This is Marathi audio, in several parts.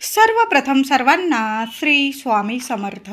सर्वप्रथम सर्वांना श्री स्वामी समर्थ.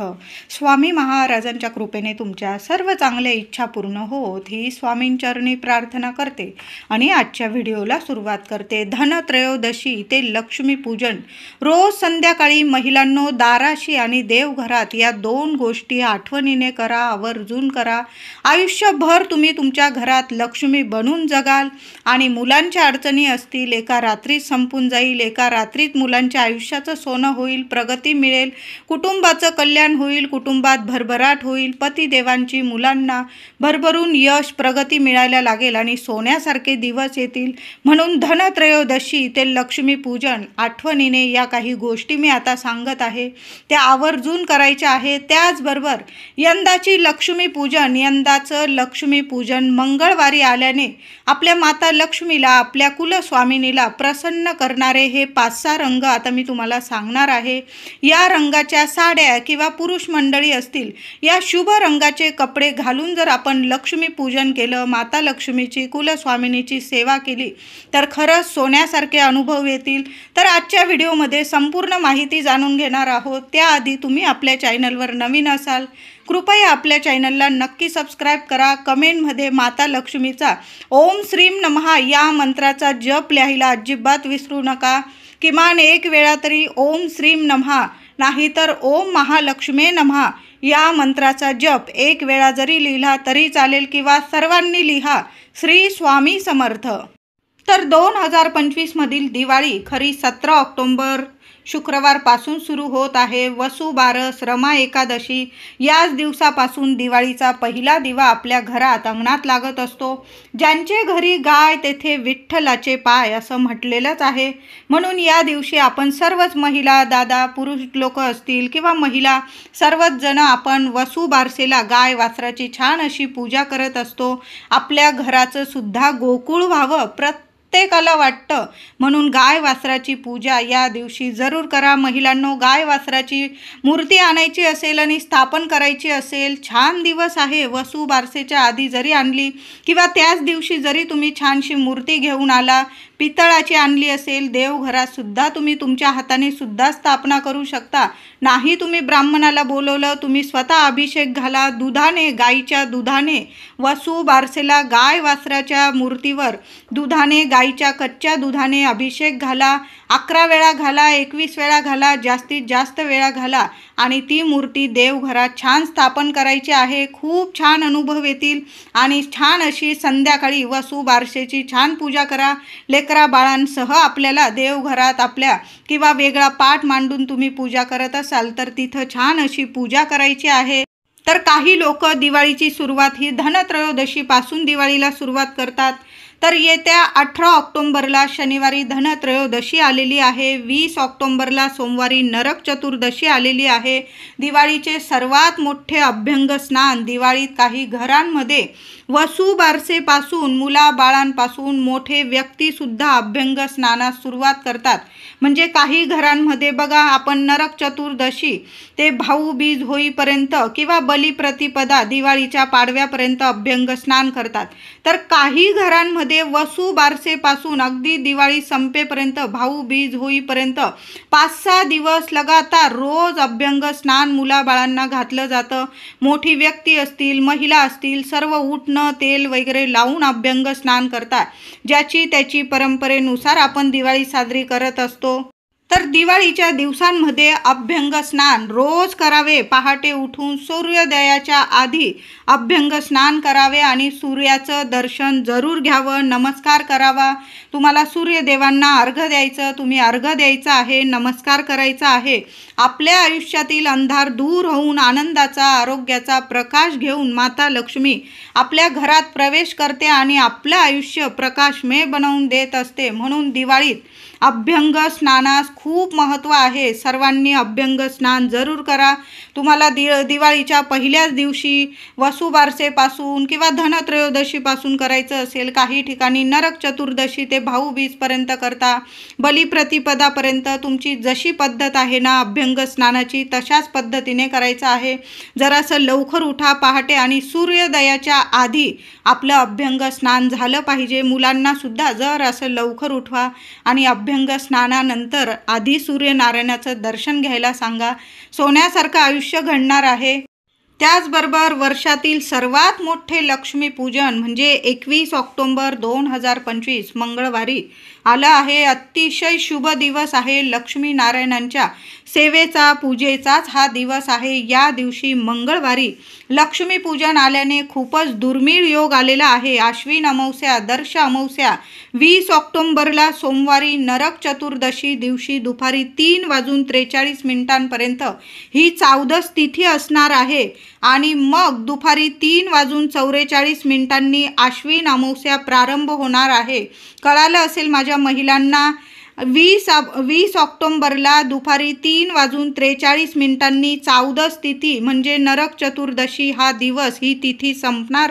स्वामी महाराजांच्या कृपेने तुमच्या सर्व चांगल्या इच्छा पूर्ण होत ही स्वामींचरणी प्रार्थना करते आणि आजच्या व्हिडिओला सुरुवात करते. धनत्रयोदशी ते लक्ष्मीपूजन. रोज संध्याकाळी महिलांनो दाराशी आणि देवघरात या दोन गोष्टी आठवणीने करा, आवर्जून करा. आयुष्यभर तुम्ही तुमच्या घरात लक्ष्मी बनून जगाल आणि मुलांच्या अडचणी असतील एका रात्रीत संपून जाईल. एका रात्रीत मुलांच्या आयुष्यात सोनं होईल, प्रगती मिळेल, कुटुंबाचं कल्याण होईल, कुटुंबात भरभराट होईल, पतिदेवांची मुलांना भरभरून यश प्रगती मिळायला लागेल आणि सोन्यासारखे दिवस येतील. म्हणून धनत्रयोदशी ते लक्ष्मीपूजन आठवणीने या काही गोष्टी मी आता सांगत आहे त्या आवर्जून करायच्या आहे. त्याचबरोबर यंदाचं लक्ष्मीपूजन मंगळवारी आल्याने आपल्या माता लक्ष्मीला, आपल्या कुलस्वामिनीला प्रसन्न करणारे हे 5-6 रंग आता मी तुम्हाला सांगणार आहे. या रंगाच्या साड्या किंवा पुरुष मंडळी असतील या शुभ रंगाचे कपडे घालून जर आपण लक्ष्मी पूजन केलं, माता लक्ष्मीची, कुलस्वामिनीची सेवा केली तर खरंच सोन्यासारखे अनुभव येतील. तर आजच्या व्हिडिओमध्ये संपूर्ण माहिती जाणून घेणार आहोत. त्याआधी तुम्ही आपल्या चॅनलवर नवीन असाल कृपया आपल्या चॅनलला नक्की सबस्क्राईब करा. कमेंटमध्ये माता लक्ष्मीचा ओम श्रीम नमः या मंत्राचा जप लिहायला अजिबात विसरू नका. किमान एक वेळा तरी ओम श्रीम नमः नाहीतर ओम महालक्ष्मे नमः या मंत्राचा जप एक वेळा जरी लिहिला तरी चालेल किंवा सर्वांनी लिहा. श्री स्वामी समर्थ. तर 2025 मधील दिवाळी खरी 17 ऑक्टोबर शुक्रवारपासून सुरू होत आहे. वसुबारस, रमा एकादशी याच दिवसापासून दिवाळीचा पहिला दिवा आपल्या घरात अंगणात लागत असतो. ज्यांचे घरी गाय तेथे विठ्ठलाचे पाय असं म्हटलेलंच आहे. म्हणून या दिवशी आपण सर्वच महिला, दादा, पुरुष लोक असतील किंवा महिला सर्वच जण आपण वसुबारसेला गाय वासराची छान अशी पूजा करत असतो. आपल्या घराचं सुद्धा गोकुळ व्हावं प्रत्येकाला वाटतं. म्हणून गाय वासराची पूजा या दिवशी जरूर करा. महिलांनो, गाय वासराची मूर्ती आणायची असेल आणि स्थापन करायची असेल, छान दिवस आहे. वसुबारसेच्या आधी जरी आणली किंवा त्याच दिवशी जरी तुम्ही छानशी मूर्ती घेऊन आला, पितळाची आणली असेल, देवघरात सुद्धा तुम्ही तुमच्या हाताने सुद्धा स्थापना करू शकता. नाही तुम्ही ब्राह्मणाला बोलवलं, तुम्ही स्वतः अभिषेक घाला दुधाने, गाईच्या दुधाने. वसुबारसेला गाय वासराच्या मूर्तीवर दुधाने, गाईच्या कच्च्या दुधाने अभिषेक घाला. 11 वेळा घाला, 21 वेळा घाला, जास्तीत जास्त वेळा घाला आणि ती मूर्ती देवघरात छान स्थापन करायची आहे. खूप छान अनुभव येतील आणि छान अशी संध्याकाळी वसुबारसेची छान पूजा करा. लेकरा बाळांसह आपल्याला देवघरात आपल्या किंवा वेगळा पाठ मांडून तुम्ही पूजा करत असाल तर तिथं छान अशी पूजा करायची आहे. तर काही लोक दिवाळीची सुरुवात ही धनत्रयोदशीपासून दिवाळीला सुरुवात करतात. तर येत्या 18 ऑक्टोबरला शनिवारी धनत्रयोदशी आलेली आहे. 20 ऑक्टोबरला सोमवारी नरक चतुर्दशी आलेली आहे. दिवाळीचे सर्वात मोठे अभ्यंग स्नान दिवाळीत काही घरांमध्ये वसुबारसेपासून मुलाबाळांपासून मोठे व्यक्तीसुद्धा अभ्यंग स्नानास सुरुवात करतात. म्हणजे काही घरांमध्ये बघा, आपण नरक चतुर्दशी ते भाऊबीज होईपर्यंत किंवा बलिप्रतिपदा दिवाळीच्या पाडव्यापर्यंत अभ्यंग स्नान करतात. तर काही घरांमध्ये वसुबारसेपासून अगदी दिवाळी संपेपर्यंत, भाऊबीज होईपर्यंत 5-6 दिवस लगातार रोज अभ्यंग स्नान मुलाबाळांना घातलं जातं. मोठी व्यक्ती असतील, महिला असतील, सर्व उठणं, तेल वगैरे लावून अभ्यंग स्नान करतात. ज्याची त्याची परंपरेनुसार आपण दिवाळी साजरी करत असतो. तर दिवाळीच्या दिवसांमध्ये अभ्यंग स्नान रोज करावे. पहाटे उठून सूर्योदयाच्या आधी अभ्यंग स्नान करावे आणि सूर्याचं दर्शन जरूर घ्यावं, नमस्कार करावा. तुम्हाला सूर्यदेवांना अर्घ्य द्यायचं, तुम्ही अर्घ्य द्यायचं आहे, नमस्कार करायचा आहे. आपल्या आयुष्यातील अंधार दूर होऊन आनंदाचा, आरोग्याचा प्रकाश घेऊन माता लक्ष्मी आपल्या घरात प्रवेश करते आणि आपलं आयुष्य प्रकाशमय बनवून देत असते. म्हणून दिवाळीत अभ्यंग स्नानास खूप महत्त्व आहे. सर्वांनी अभ्यंग स्नान जरूर करा. तुम्हाला दिवाळीच्या पहिल्याच दिवशी वसुबारसेपासून किंवा धनत्रयोदशीपासून करायचं असेल, काही ठिकाणी नरक चतुर्दशी ते भाऊबीजपर्यंत करता, बलिप्रतिपदापर्यंत तुमची जशी पद्धत आहे ना अभ्यंग स्नानाची तशाच पद्धतीने करायचं आहे. जरासं लवकर उठा पहाटे आणि सूर्योदयाच्या आधी आपलं अभ्यंग स्नान झालं पाहिजे. मुलांना सुद्धा जर असं लवकर उठवा आणि अभ्यंग स्नानानंतर आधी सूर्यनारायणाचं दर्शन घ्यायला सांगा. सोन्यासारखं आयुष्य घडणार आहे. त्याचबरोबर वर्षातील सर्वात मोठे लक्ष्मीपूजन म्हणजे 21 ऑक्टोबर 2025 मंगळवारी आलं आहे. अतिशय शुभ दिवस आहे. लक्ष्मीनारायणांच्या सेवेचा, पूजेचाच हा दिवस आहे. या दिवशी मंगळवारी लक्ष्मीपूजन आल्याने खूपच दुर्मिळ योग आलेला आहे. आश्विन अमावस्या, दर्श अमावस्या 20 ऑक्टोबरला सोमवारी, नरक चतुर्दशी दिवशी दुपारी 3:43 ही चावदस तिथी असणार आहे आणि मग दुपारी 3:44 आश्विन अमावस्या प्रारंभ होणार आहे. कळालं असेल माझ्या महिलांना, 20 ऑक्टोबरला दुपारी 3:43 चावदस तिथी म्हणजे नरक चतुर्दशी हा दिवस, ही तिथी संपणार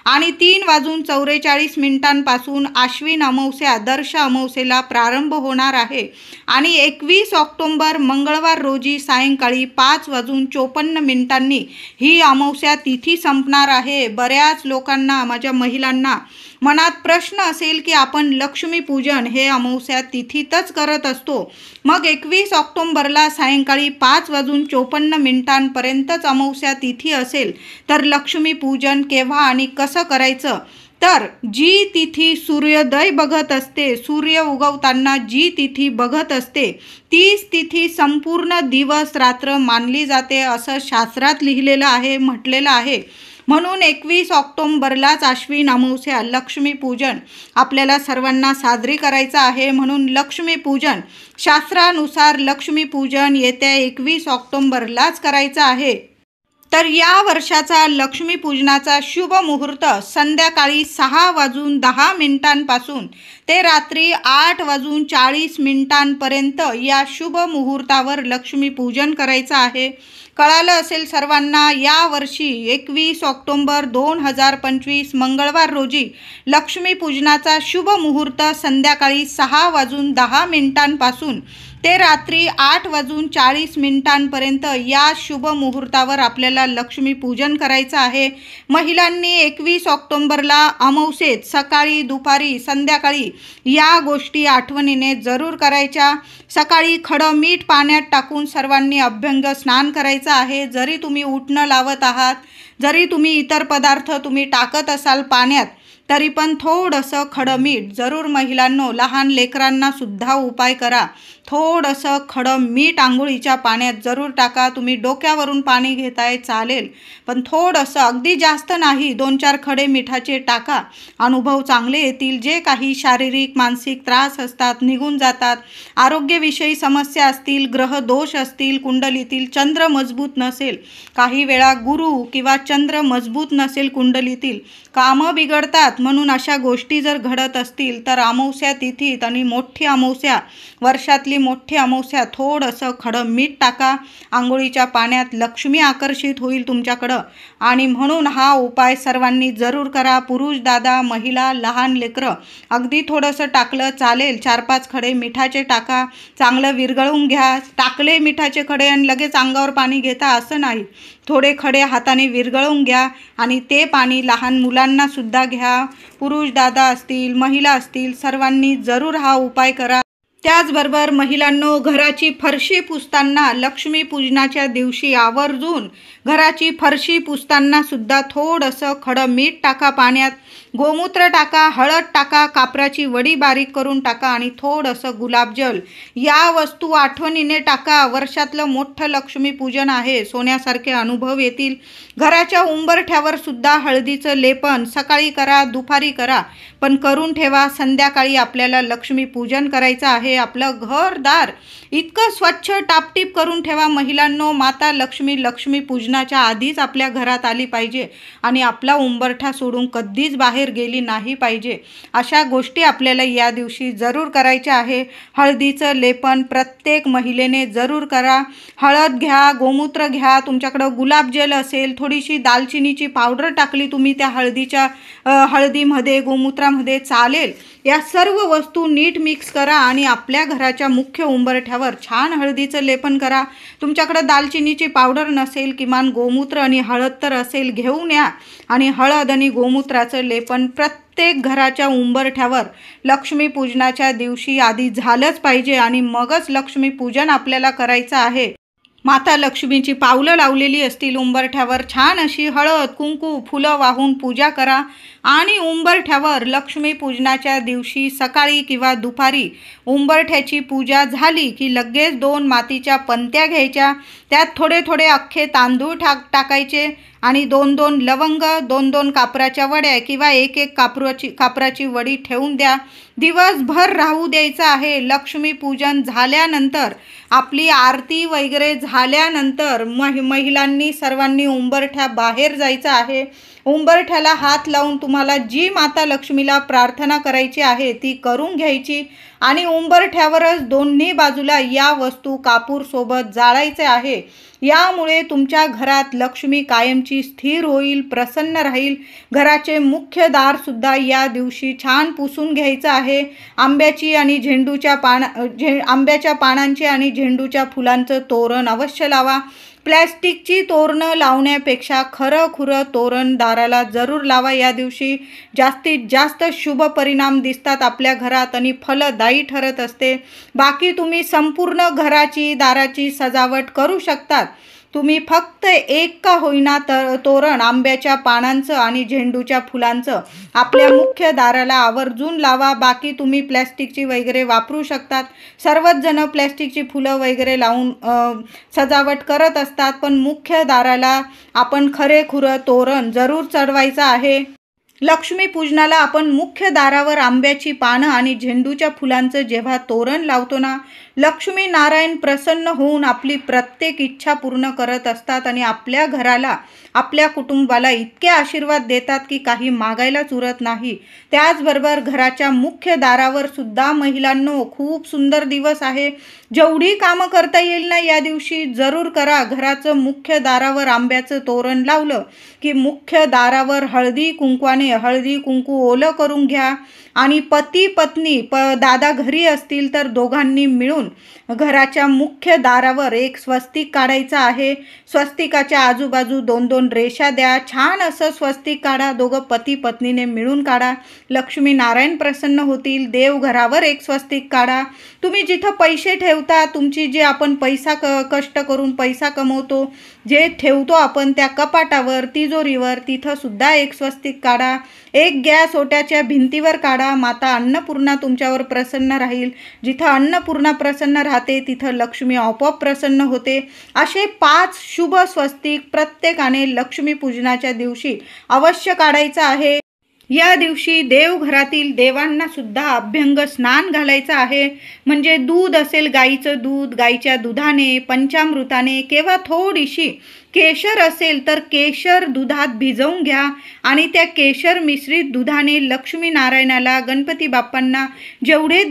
आणि 3:44 पासून आश्विन अमावस्या, दर्श अमावस्येला प्रारंभ होणार आहे आणि 21 ऑक्टोबर मंगळवार रोजी सायंकाळी 5:54 ही अमावस्या तिथी संपणार आहे. बऱ्याच लोकांना, माझ्या महिलांना मनात प्रश्न असेल की आपण लक्ष्मीपूजन हे अमावस्या तिथीतच करत असतो, मग 21 ऑक्टोबरला सायंकाळी 5:54 अमावस्या तिथी असेल तर लक्ष्मीपूजन केव्हा आणि कसं करायचं? तर जी तिथी सूर्योदय बघत असते, सूर्य उगवताना जी तिथी बघत असते, तीच तिथी संपूर्ण दिवस रात्र मानली जाते असं शास्त्रात लिहिलेलं आहे, म्हटलेलं आहे. म्हणून 21 ऑक्टोबरलाच आश्विन अमावस्या लक्ष्मीपूजन आपल्याला सर्वांना साजरी करायचं आहे. म्हणून लक्ष्मीपूजन शास्त्रानुसार लक्ष्मीपूजन येत्या 21 ऑक्टोबरलाच करायचं आहे. तर या वर्षाचा लक्ष्मीपूजनाचा शुभ मुहूर्त संध्याकाळी 6:10 पासून ते रात्री 8:40 या शुभ मुहूर्तावर लक्ष्मीपूजन करायचं आहे. कळालं असेल सर्वांना. यावर्षी 21 ऑक्टोबर 2025 मंगळवार रोजी लक्ष्मीपूजनाचा शुभ मुहूर्त संध्याकाळी 6:10 पासून ते रात्री 8:40 या शुभ मुहूर्तावर आपल्याला लक्ष्मीपूजन करायचं आहे. महिलांनी 21 ऑक्टोबरला अमावस्येत सकाळी, दुपारी, संध्याकाळी या गोष्टी आठवणीने जरूर करायच्या. सकाळी खडं मीठ पाण्यात टाकून सर्वांनी अभ्यंग स्नान करायचं आहे. जरी तुम्ही उटणं लावत आहात, जरी तुम्ही इतर पदार्थ तुम्ही टाकत असाल पाण्यात, तरी पण थोडंसं खडं मीठ जरूर महिलांनो, लहान लेकरांना सुद्धा उपाय करा. थोडंसं खडं मीठ आंघोळीच्या पाण्यात जरूर टाका. तुम्ही डोक्यावरून पाणी घेताय चालेल, पण थोडंसं, अगदी जास्त नाही, 2-4 खडे मिठाचे टाका. अनुभव चांगले येतील. जे काही शारीरिक मानसिक त्रास असतात निघून जातात. आरोग्यविषयी समस्या असतील, ग्रह दोष असतील, कुंडलीतील चंद्र मजबूत नसेल, काही वेळा गुरु किंवा चंद्र मजबूत नसेल कुंडलीतील, कामं बिघडतात. म्हणून अशा गोष्टी जर घडत असतील तर अमावस्या तिथीत आणि मोठी अमावस्या, वर्षातली मोठी अमावस्या, थोडंसं खडं मीठ टाका आंघोळीच्या पाण्यात. लक्ष्मी आकर्षित होईल तुमच्याकडं आणि म्हणून हा उपाय सर्वांनी जरूर करा. पुरुष दादा, महिला, लहान लेकरं, अगदी थोडंसं टाकलं चालेल. 4-5 खडे मिठाचे टाका. चांगलं विरघळून घ्या. टाकले मिठाचे खडे आणि लगेच अंगावर पाणी घेता असं नाही. थोडे खडे हाताने विरघळून घ्या आणि ते पाणी लहान मुलांना सुद्धा घ्या. पुरुष दादा असतील, महिला असतील, सर्वांनी जरूर हा उपाय करा. त्याचबरोबर महिलांनो, घराची फरशी पुसताना लक्ष्मीपूजनाच्या दिवशी आवर्जून घराची फरशी पुसताना सुद्धा थोडंसं खडं मीठ टाका पाण्यात, गोमूत्र टाका, हळद टाका, कापराची वडी बारीक करून टाका आणि थोडंसं गुलाबजल या वस्तू आठवणीने टाका. वर्षातलं मोठं लक्ष्मीपूजन आहे. सोन्यासारखे अनुभव येतील. घराच्या उंबरठ्यावर सुद्धा हळदीचं लेपन सकाळी करा, दुपारी करा, पण करून ठेवा. संध्याकाळी आपल्याला लक्ष्मीपूजन करायचं आहे. आपलं घरदार इतकं स्वच्छ टापटीप करून ठेवा महिलांनो. माता लक्ष्मी लक्ष्मीपूजनाच्या आधीच आपल्या घरात आली पाहिजे आणि आपला उंबरठा सोडून कधीच बाहेर गेली नाही पाहिजे. अशा गोष्टी आपल्याला या दिवशी जरूर करायच्या आहे. हळदीचं लेपन प्रत्येक महिलेने जरूर करा. हळद घ्या, गोमूत्र घ्या, तुमच्याकडं गुलाबजल असेल, थोडीशी दालचिनीची पावडर टाकली तुम्ही त्या हळदीमध्ये, गोमूत्रामध्ये चालेल. या सर्व वस्तू नीट मिक्स करा आणि आपल्या घराच्या मुख्य उंबरठ्यावर छान हळदीचं लेपन करा. तुमच्याकडं दालचिनीची पावडर नसेल, किमान गोमूत्र आणि हळद तर असेल, घेऊन या आणि हळद आणि गोमूत्राचं लेपन प्रत्येक प्रत्येक घराच्या उंबरठ्यावर लक्ष्मीपूजनाच्या दिवशी आधी झालंच पाहिजे आणि मगच लक्ष्मीपूजन आपल्याला करायचं आहे। माता लक्ष्मीची पावलं लावलेली असतील उंबरठ्यावर, छान अशी हळद कुंकू फुलं वाहून पूजा करा आणि उंबरठ्यावर लक्ष्मीपूजनाच्या दिवशी सकाळी किंवा दुपारी उंबरठ्याची पूजा झाली की लगेच 2 मातीच्या पंत्या घ्यायच्या, त्यात थोडे थोडे अख्खे तांदूळ टाकायचे आणि 2-2 लवंग, 2-2 कापराच्या वड्या किंवा 1-1 कापराची वडी ठेवून द्या। दिवसभर राहू द्यायचं आहे। लक्ष्मीपूजन झाल्यानंतर आपली आरती वगैरे झाल्यानंतर महिलांनी सर्वांनी उंबरठ्या बाहेर जायचं आहे। उंबरठ्याला हात लावून तुम्हाला जी माता लक्ष्मीला प्रार्थना करायची आहे ती करून घ्यायची आणि उंबरठ्यावरच दोन्ही बाजूला या वस्तू कापूर सोबत जाळायचे आहे। यामुळे तुमच्या घरात लक्ष्मी कायमची स्थिर होईल, प्रसन्न राहील। घराचे मुख्य दार सुद्धा या दिवशी छान पुसून घ्यायचं आहे। आंब्याच्या पानांचे आणि झेंडूच्या फुलांचं तोरण अवश्य लावा। प्लॅस्टिकची तोरणं लावण्यापेक्षा खरं तोरण दाराला जरूर लावा। या दिवशी जास्तीत जास्त शुभ परिणाम दिसतात आपल्या घरात आणि फलदायी ठरत असते। बाकी तुम्ही संपूर्ण घराची दाराची सजावट करू शकतात। तुम्ही फक्त एक का होईना तोरण आंब्याच्या पानांचं आणि झेंडूच्या फुलांचं आपल्या मुख्य दाराला आवर्जून लावा। बाकी तुम्ही प्लॅस्टिकची वगैरे वापरू शकतात। सर्वच जण प्लॅस्टिकची फुलं वगैरे लावून सजावट करत असतात, पण मुख्य दाराला आपण खरेखुरं तोरण जरूर चढवायचं आहे। लक्ष्मीपूजनाला आपण मुख्य दारावर आंब्याची पानं आणि झेंडूच्या फुलांचं जेव्हा तोरण लावतो ना, लक्ष्मी नारायण प्रसन्न होऊन आपली प्रत्येक इच्छा पूर्ण करत असतात आणि आपल्या घराला आपल्या कुटुंबाला इतके आशीर्वाद देतात की काही मागायलाच उरत नाही। त्याचबरोबर घराच्या मुख्य दारावर सुद्धा महिलांनो खूप सुंदर दिवस आहे। जेवढी कामं करता येईल ना या दिवशी जरूर करा। घराचं मुख्य दारावर आंब्याचं तोरण लावलं की मुख्य दारावर हळदी कुंकू ओलं करून घ्या आणि पती पत्नी दादा घरी असतील तर दोघांनी मिळून घराच्या मुख्य दारावर एक स्वस्तिक काढायचं आहे। स्वस्तिकाच्या आजूबाजू 2-2 रेषा द्या। छान असं स्वस्तिक काढा, दोघं पती पत्नीने मिळून काढा। लक्ष्मी नारायण प्रसन्न होतील। देवघरावर एक स्वस्तिक काढा। तुम्ही जिथं पैसे ठेवता, तुमची जे आपण कष्ट करून पैसा कमवतो, जे ठेवतो आपण त्या कपाटावर तिजोरीवर, तिथं सुद्धा एक स्वस्तिक काढा। एक गॅस ओट्याच्या भिंतीवर काढा। माता अन्नपूर्णा तुमच्यावर प्रसन्न राहील। जिथं अन्नपूर्णा प्रसन्न राहते तिथं लक्ष्मी आपोआप प्रसन्न होते। असे 5 शुभ स्वस्तिक प्रत्येकाने लक्ष्मीपूजनाच्या दिवशी अवश्य काढायचं आहे। या दिवशी देवघरातील देवांना सुद्धा अभ्यंग स्नान घालायचं आहे। म्हणजे दूध असेल गाईचं दूध, गाईच्या दुधाने, पंचामृताने किंवा थोडीशी केशर असेल तर केशर दुधात भिजवून घ्या आणि त्या केशर मिश्रित दुधाने लक्ष्मी नारायणाला, गणपती बाप्पांना, जेवढे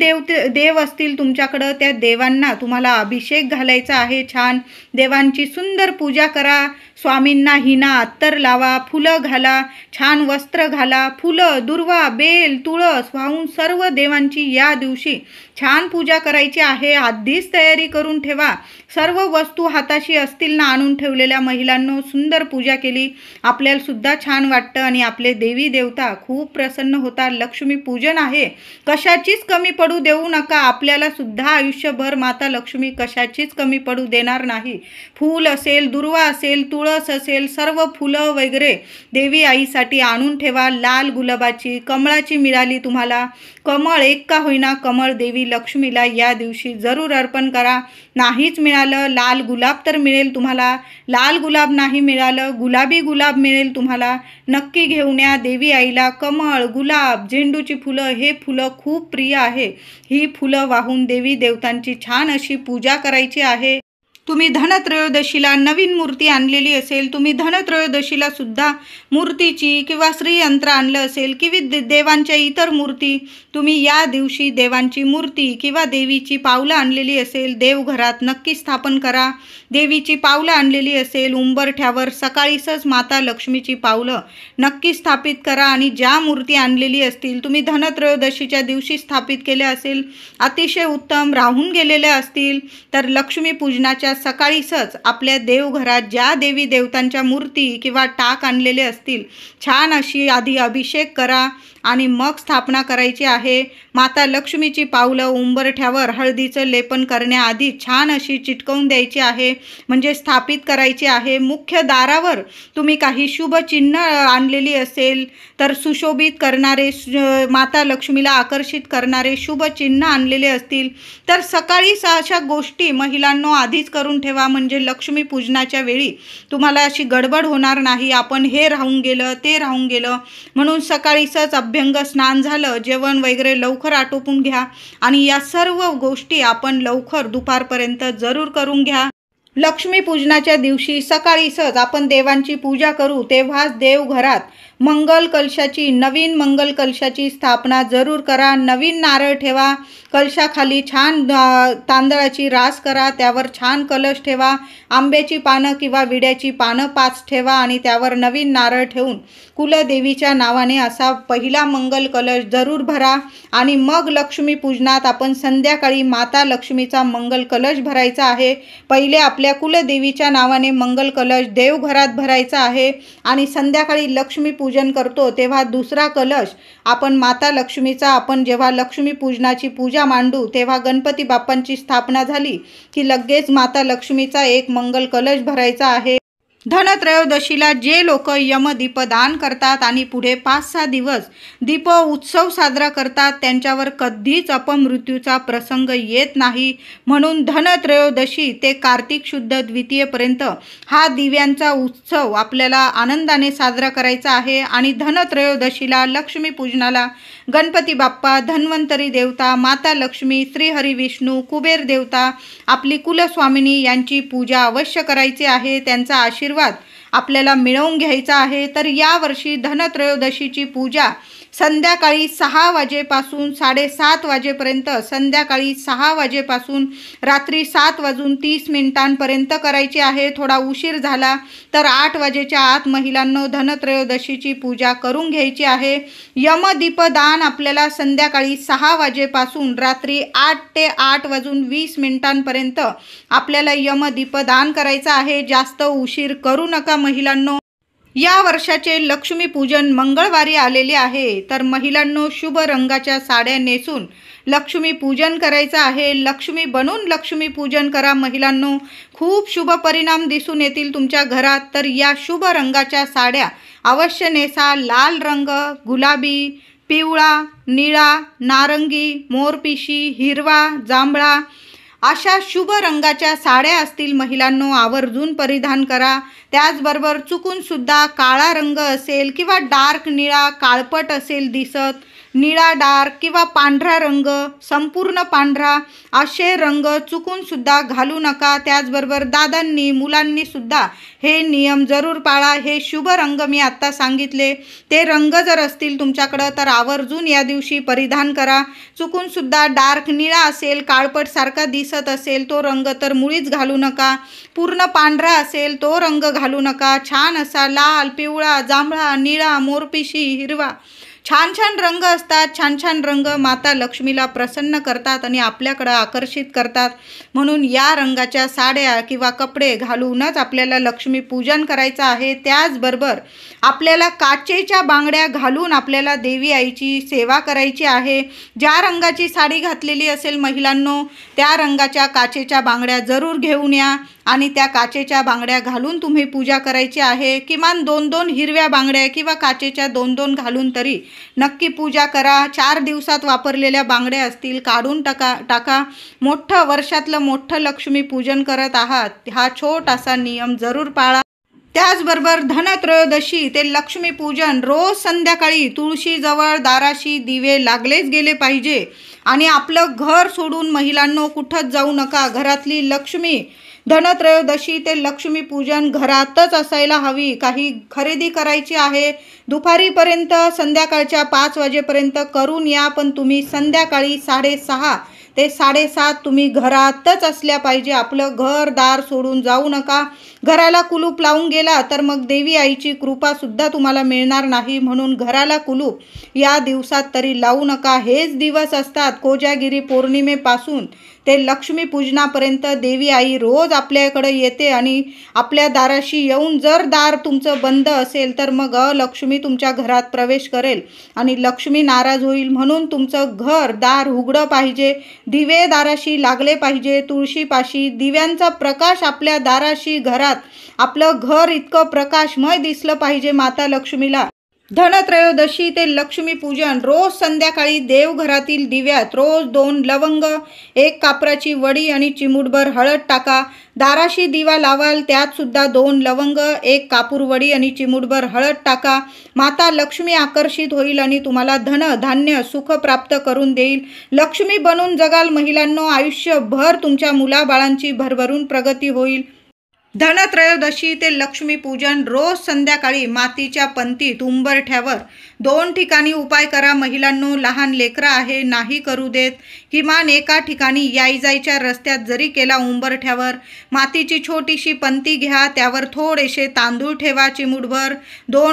देव असतील तुमच्याकडं त्या देवांना तुम्हाला अभिषेक घालायचा आहे। छान देवांची सुंदर पूजा करा। स्वामींना हिना अत्तर लावा, फुलं घाला, छान वस्त्र घाला, फुलं, दुर्वा, बेल, तुळस वाहून सर्व देवांची या दिवशी छान पूजा करायची आहे। आधीच तयारी करून ठेवा। सर्व वस्तू हाताशी असतील ना आणून ठेवलेल्या महिलांनो, सुंदर पूजा केली आपल्याला सुद्धा छान वाटतं आणि आपले देवी देवता खूप प्रसन्न होतात। लक्ष्मी पूजन आहे, कशाचीच कमी पडू देऊ नका। आपल्याला सुद्धा आयुष्यभर माता लक्ष्मी कशाचीच कमी पडू देणार नाही। फूल असेल, दुर्वा असेल, तुळस असेल, सर्व फुलं वगैरे देवी आईसाठी आणून ठेवा। लाल गुलाबाची, कमळाची मिळाली तुम्हाला, कमळ एक का होईना कमळ देवी लक्ष्मीला या दिवशी जरूर अर्पण करा। नाहीच मिळालं लाल गुलाब तर मिळेल तुम्हाला, लाल गुलाब नाही मिळालं गुलाबी गुलाब मिळेल तुम्हाला, नक्की घेऊन या। देवी आईला कमळ, गुलाब, झेंडूची फुलं हे फुलं खूप प्रिय आहे। ही फुलं वाहून देवी देवतांची छान अशी पूजा करायची आहे। तुम्ही धनत्रयोदशीला नवीन मूर्ती आणलेली असेल, तुम्ही धनत्रयोदशीला सुद्धा मूर्तीची किंवा श्रीयंत्र आणलं असेल किंवा देवांच्या इतर मूर्ती, तुम्ही या दिवशी देवांची मूर्ती किंवा देवीची पावलं आणलेली असेल देवघरात नक्की स्थापन करा। देवीची पावलं आणलेली असेल उंबरठ्यावर सकाळीच माता लक्ष्मीची पावलं नक्की स्थापित करा आणि ज्या मूर्ती आणलेली असतील तुम्ही धनत्रयोदशीच्या दिवशी स्थापित केल्या असेल, अतिशय उत्तम, राहून गेलेल्या असतील तर लक्ष्मी पूजनाच्या सकाळीच आपल्या देवघरात ज्या देवी देवतांच्या मूर्ती किंवा टाक आणलेले असतील छान अशी आधी अभिषेक करा आणि मग स्थापना करायची आहे। माता लक्ष्मीची पावलं उंबरठ्यावर हळदीचं लेपन करण्याआधी छान अशी चिटकवून द्यायची आहे, म्हणजे स्थापित करायची आहे। मुख्य दारावर तुम्ही काही शुभ चिन्ह आणलेली असेल तर सुशोभित करणारे, माता लक्ष्मीला आकर्षित करणारे शुभ चिन्ह आणलेले असतील तर सकाळी अशा गोष्टी महिलांनो आधीच करून ठेवा, म्हणजे लक्ष्मी पूजनाच्या वेळी तुम्हाला अशी गडबड होणार नाही। आपण हे राहून गेलं ते राहून गेलं म्हणून सकाळीच अभ्यंग स्नान झालं, जेवण वगैरे लवकर आटोपून घ्या आणि या सर्व गोष्टी आपण लवकर दुपारपर्यंत जरूर करून घ्या। लक्ष्मी पूजनाच्या दिवशी सकाळीच आपण देवांची पूजा करू, तेव्हाच देवघरात मंगल कलशाची, नवीन मंगल कलशाची स्थापना जरूर करा। नवीन नारळ ठेवा, कलशाखाली छान तांदळाची रास करा, त्यावर छान कलश ठेवा, आंब्याची पानं किंवा विड्याची पानं 5 ठेवा आणि त्यावर नवीन नारळ ठेवून कुलदेवीच्या नावाने असा पहिला मंगल कलश जरूर भरा। आणि मग लक्ष्मी पूजनात आपण संध्याकाळी माता लक्ष्मीचा मंगल कलश भरायचा आहे। पहिले आपल्या कुलदेवीच्या नावाने मंगल कलश देवघरात भरायचा आहे आणि संध्याकाळी लक्ष्मी पूजन करतो तेव्हा दुसरा कलश आपण माता लक्ष्मीचा, आपण जेव्हा लक्ष्मी पूजनाची पूजा मांडू तेव्हा गणपती बाप्पांची स्थापना झाली की लगेच माता लक्ष्मीचा एक मंगल कलश भरायचा आहे। धनत्रयोदशीला जे लोक यमदीपदान करतात आणि पुढे 5-6 दिवस दीप उत्सव साजरा करतात त्यांच्यावर कधीच अपमृत्यूचा प्रसंग येत नाही। म्हणून धनत्रयोदशी ते कार्तिक शुद्ध द्वितीयेपर्यंत हा दिव्यांचा उत्सव आपल्याला आनंदाने साजरा करायचा आहे। आणि धनत्रयोदशीला लक्ष्मी पूजनाला गणपती बाप्पा, धन्वंतरी देवता, माता लक्ष्मी, श्रीहरी विष्णू, कुबेर देवता, आपली कुलस्वामिनी यांची पूजा अवश्य करायची आहे, त्यांचा आशीर्वाद आपल्याला मिळवून घ्यायचा आहे। तर यावर्षी धनत्रयोदशीची पूजा संध्याकाळी 6 वाजेपासून 7:30 वाजेपर्यंत, संध्याकाळी 6 वाजेपासून रात्री 7:30 करायची आहे। थोडा उशीर झाला तर 8 वाजेच्या आत महिलांनो धनत्रयोदशीची पूजा करून घ्यायची आहे। यमदीपदान आपल्याला संध्याकाळी 6 वाजेपासून रात्री 8 ते 8:20 आपल्याला यमदीपदान करायचं आहे। जास्त उशीर करू नका महिलांनो। या वर्षाचे लक्ष्मी पूजन मंगळवारी आलेले आहे, तर महिलांनो शुभ रंगाच्या साड्या नेसून लक्ष्मी पूजन करायचं आहे। लक्ष्मी बनून लक्ष्मी पूजन करा महिलांनो, खूप शुभ परिणाम दिसून येतील तुमच्या घरात। तर या शुभ रंगाच्या साड्या अवश्य नेसा। लाल रंग, गुलाबी, पिवळा, निळा, नारंगी, मोरपिशी, हिरवा, जांभळा अशा शुभ रंगाच्या साड्या असतील महिलांनो आवर्जून परिधान करा। त्याचबरोबर चुकून सुद्धा काळा रंग असेल किंवा डार्क निळा, काळपट असेल दिसत, निळा डार्क किंवा पांढरा रंग, संपूर्ण पांढरा असे रंग चुकून सुद्धा घालू नका। त्याचबरोबर दादांनी, मुलांनी सुद्धा हे नियम जरूर पाळा। हे शुभ रंग मी आत्ता सांगितले ते रंग जर असतील तुमच्याकडं तर आवर्जून या दिवशी परिधान करा। चुकून सुद्धा डार्क निळा असेल, काळपट सारखा दिसत असेल तो रंग तर मुळीच घालू नका। पूर्ण पांढरा असेल तो रंग घालू नका। छान असा लाल, पिवळा, जांभळा, निळा, मोरपिशी, हिरवा छान छान रंग असतात। छान छान रंग माता लक्ष्मीला प्रसन्न करतात आणि आपल्याकडे आकर्षित करतात। म्हणून या रंगाच्या साड्या किंवा कपडे घालूनच आपल्याला लक्ष्मी पूजन करायचं आहे। त्याचबरोबर आपल्याला काचेच्या बांगड्या घालून आपल्याला देवी आईची सेवा करायची आहे। ज्या रंगाची साडी घातलेली असेल महिलांनो त्या रंगाच्या काचेच्या बांगड्या जरूर घेऊन या आणि त्या काचेच्या बांगड्या घालून तुम्ही पूजा करायची आहे। किमान 2-2 हिरव्या बांगड्या किंवा काचेच्या 2-2 घालून तरी नक्की पूजा करा। 4 दिवसात वापरलेल्या बांगड्या असतील काढून टाका। मोठं वर्षातलं मोठं लक्ष्मी पूजन करत आहात, हा छोटासा नियम जरूर पाळा। त्याचबरोबर धनत्रयोदशी ते लक्ष्मी पूजन रोज संध्याकाळी तुळशीजवळ दाराशी दिवे लागलेच गेले पाहिजे आणि आपलं घर सोडून महिलांनो कुठंच जाऊ नका। घरातली लक्ष्मी धनत्रयोदशी ते लक्ष्मी पूजन घरातच असायला हवी। काही खरेदी करायची आहे दुपारीपर्यंत, संध्याकाळच्या 5 वाजेपर्यंत करून या, पण तुम्ही संध्याकाळी 6:30 ते 7:30 तुम्ही घरातच असल्या पाहिजे। आपलं घर दार सोडून जाऊ नका। घराला कुलूप लावून गेला तर मग देवी आईची कृपा सुद्धा तुम्हाला मिळणार नाही। म्हणून घराला कुलूप या दिवसात तरी लावू नका। हेच दिवस असतात कोजागिरी पौर्णिमेपासून ते लक्ष्मी पूजनापर्यंत देवी आई रोज आपल्याकडे येते आणि आपल्या दाराशी येऊन जर दार तुमचं बंद असेल तर मग लक्ष्मी तुमच्या घरात प्रवेश करेल आणि लक्ष्मी नाराज होईल. म्हणून तुमचं घर दार उघडं पाहिजे, दिवे दाराशी लागले पाहिजे, तुळशीपाशी दिव्यांचा प्रकाश आपल्या दाराशी घरात आपलं घर इतकं प्रकाशमय दिसलं पाहिजे माता लक्ष्मीला. धनत्रयोदशी ते लक्ष्मी पूजन रोज संध्याकाळी देवघरातील दिव्यात रोज 2 लवंग, 1 कापराची वडी आणि चिमूटभर हळद टाका. दाराशी दिवा लावाल त्यात सुद्धा 2 लवंग, 1 कापूर वडी आणि चिमूटभर हळद टाका. माता लक्ष्मी आकर्षित होईल आणि तुम्हाला धन धान्य सुख प्राप्त करून देईल. लक्ष्मी बनून जगाल महिलांनो. आयुष्यभर तुमच्या मुलाबाळांची भरभरून प्रगती होईल. धनत्रयोदशी ते लक्ष्मी पूजन रोज संध्याकाळी मातीच्या पंतीत उंबरठ्यावर 2 ठिकाणी उपाय करा महिलांनो. लहान लेकरं आहे नाही करू देत, किमान एका ठिकाणी यायजायच्या रस्त्यात जरी केला उंबरठ्यावर. मातीची छोटीशी पंती घ्या, त्यावर थोडेसे तांदूळ ठेवा चिमूटभर,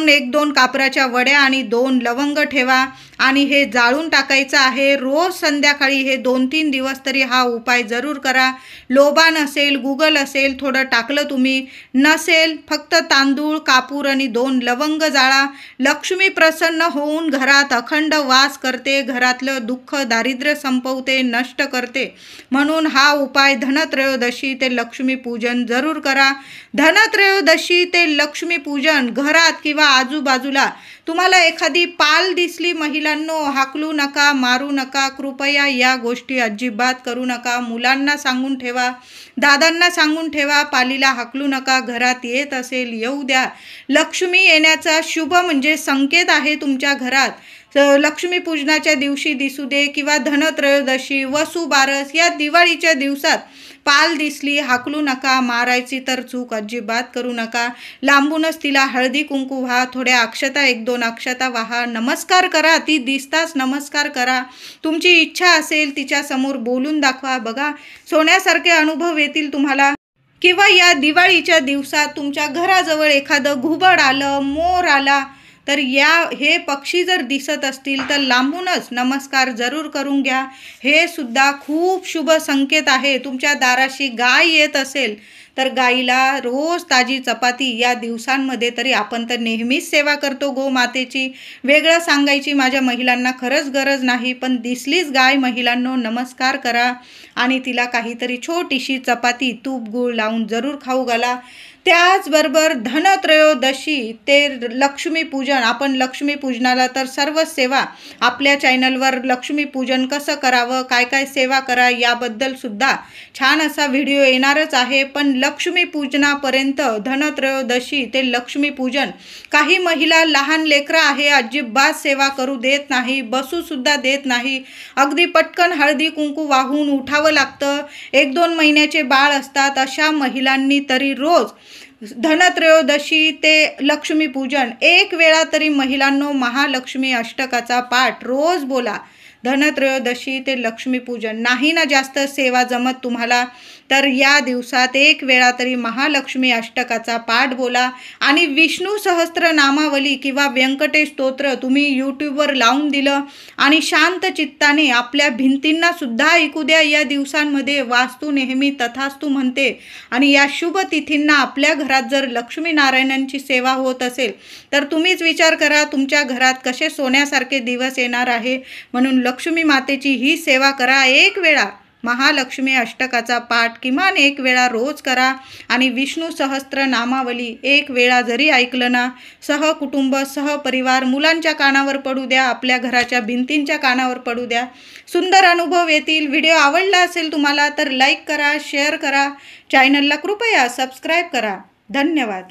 1-2 कापराच्या वड्या आणि 2 लवंग ठेवा आणि हे जाळून टाकायचं आहे. रोज संध्याकाळी हे 2-3 दिवस तरी हा उपाय जरूर करा. लोबान असेल, गुगल असेल, थोडं टाकलं तुम्ही, नसेल फक्त तांदूळ, कापूर आणि 2 लवंग जाळा. लक्ष्मी प्रसन्न होऊन घरात अखंड वास करते, घरातलं दुःख दारिद्र्य संपवते, नष्ट करते. म्हणून हा उपाय धनत्रयोदशी ते लक्ष्मी पूजन जरूर करा. धनत्रयोदशी ते लक्ष्मी पूजन घरात किंवा आजूबाजूला तुम्हाला एखादी पाल दिसली महिलांनो, हाकलू नका, मारू नका. कृपया या गोष्टी अजिबात करू नका. मुलांना सांगून ठेवा, दादांना सांगून ठेवा, पालीला हाकलू नका. घरात येत असेल येऊ द्या. लक्ष्मी येण्याचा शुभ म्हणजे संकेत आहे तुमच्या घरात. लक्ष्मी पूजनाच्या दिवशी दिसू दे किंवा धनत्रयोदशी, वसुबारस या दिवाळीच्या दिवसात पाल दिसली हाकलू नका. मारायची तर चूक अजिबात करू नका. लांबूनच तिला हळदी कुंकू व्हा, थोड्या अक्षता 1-2 अक्षता वाहा, नमस्कार करा. ती दिसताच नमस्कार करा. तुमची इच्छा असेल तिच्यासमोर बोलून दाखवा. बघा सोन्यासारखे अनुभव येतील तुम्हाला. किंवा या दिवाळीच्या दिवसात तुमच्या घराजवळ एखादं घुबड आलं, मोर आला तर हे पक्षी जर दिसत असतील तर लांबूनच नमस्कार जरूर करून घ्या. हे सुद्धा खूप शुभ संकेत आहे. तुमच्या दाराशी गाय येत असेल तर गाईला रोज ताजी चपाती या दिवसांमध्ये तरी आपण तर नेहमीच सेवा करतो गोमातेची, वेगळं सांगायची माझ्या महिलांना खरंच गरज नाही. पण दिसलीच गाय महिलांनो, नमस्कार करा आणि तिला काहीतरी छोटीशी चपाती तूप गूळ लावून जरूर खाऊ घाला. त्याचबरोबर धनत्रयोदशी ते लक्ष्मी पूजन, आपण लक्ष्मी पूजनाला तर सर्व सेवा आपल्या चॅनलवर लक्ष्मी पूजन कसं करावं, काय काय सेवा करा याबद्दल सुद्धा छान असा व्हिडिओ येणारच आहे. पण लक्ष्मी पूजनापर्यंत धनत्रयोदशी ते लक्ष्मी पूजन काही महिला लहान लेकरं आहे अजिबात सेवा करू देत नाही, बसूसुद्धा देत नाही. अगदी पटकन हळदी कुंकू वाहून उठावं लागतं. 1-2 महिन्याचे बाळ असतात. अशा महिलांनी तरी रोज धनत्रयोदशी ते लक्ष्मी पूजन 1 वेळा तरी महिलांनो महालक्ष्मी अष्टकाचा पाठ रोज बोला. धनत्रयोदशी ते लक्ष्मी पूजन नाही ना जास्त सेवा जमत तुम्हाला तर या दिवसात 1 वेळा तरी महालक्ष्मी अष्टकाचा पाठ बोला. आणि विष्णू सहस्त्र नामावली किंवा व्यंकटेश स्तोत्र तुम्ही यूट्यूबवर लावून दिलं आणि शांत चित्ताने आपल्या भिंतींना सुद्धा ऐकू द्या. या दिवसांमध्ये वास्तू नेहमी तथास्तू म्हणते आणि या शुभ तिथींना आपल्या घरात जर लक्ष्मीनारायणांची सेवा होत असेल तर तुम्हीच विचार करा तुमच्या घरात कसे सोन्यासारखे दिवस येणार आहे. म्हणून लक्ष्मी मातेची ही सेवा करा. 1 वेळा महालक्ष्मी अष्टकाचा पाठ किमान 1 वेळा रोज करा आणि विष्णू सहस्त्र नामावली 1 वेळा जरी ऐकलं ना, सहकुटुंब सहपरिवार मुलांच्या कानावर पडू द्या, आपल्या घराच्या भिंतींच्या कानावर पडू द्या. सुंदर अनुभव येतील. व्हिडिओ आवडला असेल तुम्हाला तर लाईक करा, शेअर करा, चॅनलला कृपया सबस्क्राईब करा. धन्यवाद.